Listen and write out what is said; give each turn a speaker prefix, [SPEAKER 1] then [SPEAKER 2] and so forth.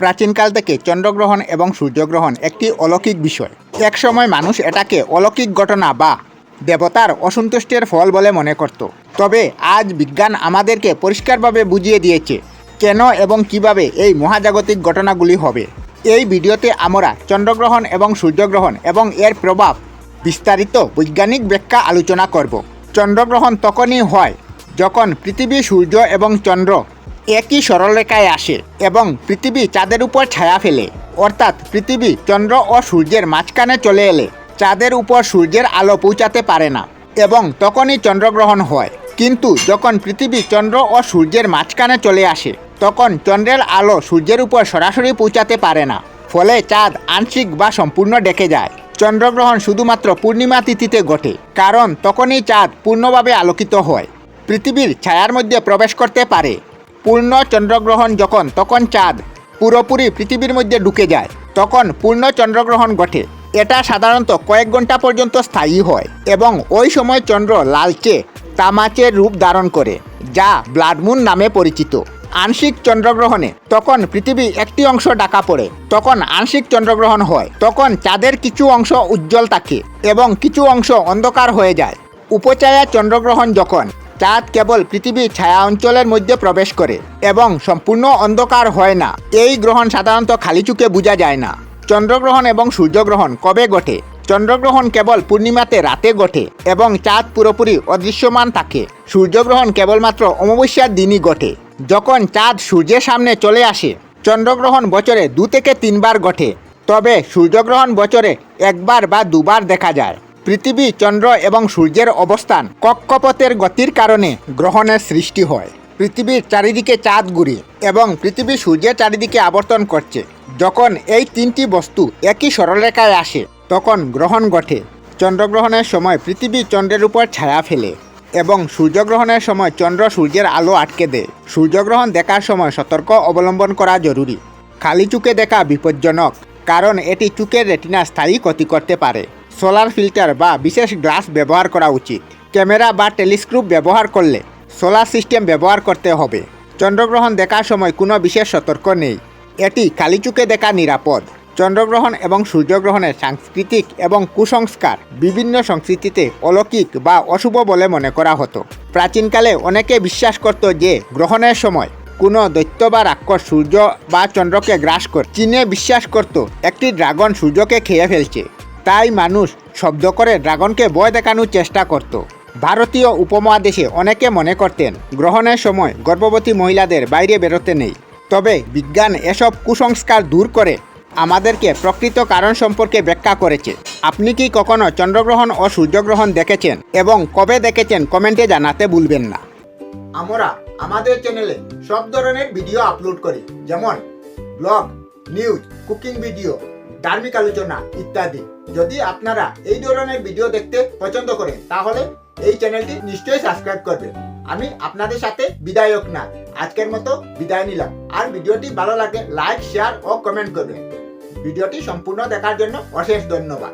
[SPEAKER 1] প্রাচীনকাল থেকে চন্দ্রগ্রহণ এবং সূর্যগ্রহণ একটি অলৌকিক বিষয়। একসময় মানুষ এটাকে অলৌকিক ঘটনা বা দেবতার অসন্তুষ্টের ফল বলে মনে করত। তবে আজ বিজ্ঞান আমাদেরকে পরিষ্কারভাবে বুঝিয়ে দিয়েছে কেন এবং কিভাবে এই মহাজাগতিক ঘটনাগুলি হবে। এই ভিডিওতে আমরা চন্দ্রগ্রহণ এবং সূর্যগ্রহণ এবং এর প্রভাব বিস্তারিত বৈজ্ঞানিক ব্যাখ্যা আলোচনা করব। চন্দ্রগ্রহণ তখনই হয় যখন পৃথিবী, সূর্য এবং চন্দ্র একই সরলরেখায় আসে এবং পৃথিবী চাঁদের উপর ছায়া ফেলে, অর্থাৎ পৃথিবী চন্দ্র ও সূর্যের মাঝখানে চলে এলে চাঁদের উপর সূর্যের আলো পৌঁছাতে পারে না এবং তখনই চন্দ্রগ্রহণ হয়। কিন্তু যখন পৃথিবী চন্দ্র ও সূর্যের মাঝখানে চলে আসে তখন চন্দ্রের আলো সূর্যের উপর সরাসরি পৌঁছাতে পারে না, ফলে চাঁদ আংশিক বা সম্পূর্ণ ঢেকে যায়। চন্দ্রগ্রহণ শুধুমাত্র পূর্ণিমা তিথিতে ঘটে, কারণ তখনই চাঁদ পূর্ণভাবে আলোকিত হয়, পৃথিবীর ছায়ার মধ্যে প্রবেশ করতে পারে। পূর্ণ চন্দ্রগ্রহণ তখন চাঁদ পুরোপুরি পৃথিবীর মধ্যে ঢুকে যায়, তখন পূর্ণ চন্দ্রগ্রহণ ঘটে। এটা সাধারণত কয়েক ঘন্টা পর্যন্ত স্থায়ী হয় এবং ওই সময় চন্দ্র লালচে তামাচের রূপ ধারণ করে, যা ব্লাড মুন নামে পরিচিত। আংশিক চন্দ্রগ্রহণে তখন পৃথিবী একটি অংশ ঢাকা পড়ে, তখন আংশিক চন্দ্রগ্রহণ হয়। তখন চাঁদের কিছু অংশ উজ্জ্বল থাকে এবং কিছু অংশ অন্ধকার হয়ে যায়। উপছায়া চন্দ্রগ্রহণ যখন চাঁদ কেবল পৃথিবীর ছায়া অঞ্চলের মধ্যে প্রবেশ করে এবং সম্পূর্ণ অন্ধকার হয় না। এই গ্রহণ সাধারণত খালি চোখে বোঝা যায় না। চন্দ্রগ্রহণ এবং সূর্যগ্রহণ কবে ঘটে? চন্দ্রগ্রহণ কেবল পূর্ণিমাতে রাতে ঘটে এবং চাঁদ পুরোপুরি অদৃশ্যমান থাকে। সূর্যগ্রহণ কেবলমাত্র অমাবস্যার দিনই ঘটে, যখন চাঁদ সূর্যের সামনে চলে আসে। চন্দ্রগ্রহণ বছরে 2 থেকে 3 বার ঘটে, তবে সূর্যগ্রহণ বছরে 1 বার বা 2 বার দেখা যায়। পৃথিবী, চন্দ্র এবং সূর্যের অবস্থান কক্ষপথের গতির কারণে গ্রহণের সৃষ্টি হয়। পৃথিবীর চারিদিকে চাঁদ ঘুরে এবং পৃথিবী সূর্যের চারিদিকে আবর্তন করছে। যখন এই 3টি বস্তু একই সরলরেখায় আসে তখন গ্রহণ ঘটে। চন্দ্রগ্রহণের সময় পৃথিবী চন্দ্রের উপর ছায়া ফেলে এবং সূর্যগ্রহণের সময় চন্দ্র সূর্যের আলো আটকে দেয়। সূর্যগ্রহণ দেখার সময় সতর্ক অবলম্বন করা জরুরি। খালি চোখে দেখা বিপজ্জনক, কারণ এটি চোখের রেটিনার স্থায়ী ক্ষতি করতে পারে। সোলার ফিল্টার বা বিশেষ গ্লাস ব্যবহার করা উচিত। ক্যামেরা বা টেলিস্কোপ ব্যবহার করলে সোলার সিস্টেম ব্যবহার করতে হবে। চন্দ্রগ্রহণ দেখার সময় কোনো বিশেষ সতর্ক নেই, এটি খালি চোখে দেখা নিরাপদ। চন্দ্রগ্রহণ এবং সূর্যগ্রহণের সাংস্কৃতিক এবং কুসংস্কার বিভিন্ন সংস্কৃতিতে অলৌকিক বা অশুভ বলে মনে করা হতো। প্রাচীনকালে অনেকে বিশ্বাস করত যে গ্রহণের সময় কোনো দৈত্য বা রাক্ষস সূর্য বা চন্দ্রকে গ্রাস করে। চীনে বিশ্বাস করত একটি ড্রাগন সূর্যকে খেয়ে ফেলছে, তাই মানুষ শব্দ করে ড্রাগনকে ভয় দেখানোর চেষ্টা করত। ভারতীয় উপমহাদেশে অনেকে মনে করতেন গ্রহণের সময় গর্ভবতী মহিলাদের বাইরে বেরোতে নেই। তবে বিজ্ঞান এসব কুসংস্কার দূর করে আমাদেরকে প্রকৃত কারণ সম্পর্কে ব্যাখ্যা করেছে। আপনি কি কখনো চন্দ্রগ্রহণ ও সূর্যগ্রহণ দেখেছেন এবং কবে দেখেছেন কমেন্টে জানাতে ভুলবেন না। আমরা আমাদের চ্যানেলে সব ধরনের ভিডিও আপলোড করি, যেমন ব্লগ, নিউজ, কুকিং ভিডিও, ধার্মিক আলোচনা ইত্যাদি। যদি আপনারা এই ধরনের ভিডিও দেখতে পছন্দ করেন তাহলে এই চ্যানেলটি নিশ্চয়ই সাবস্ক্রাইব করবেন। আমি আপনাদের সাথে বিদায়ক না, আজকের মতো বিদায় নিলাম। আর ভিডিওটি ভালো লাগে লাইক, শেয়ার ও কমেন্ট করবেন। ভিডিওটি সম্পূর্ণ দেখার জন্য অশেষ ধন্যবাদ।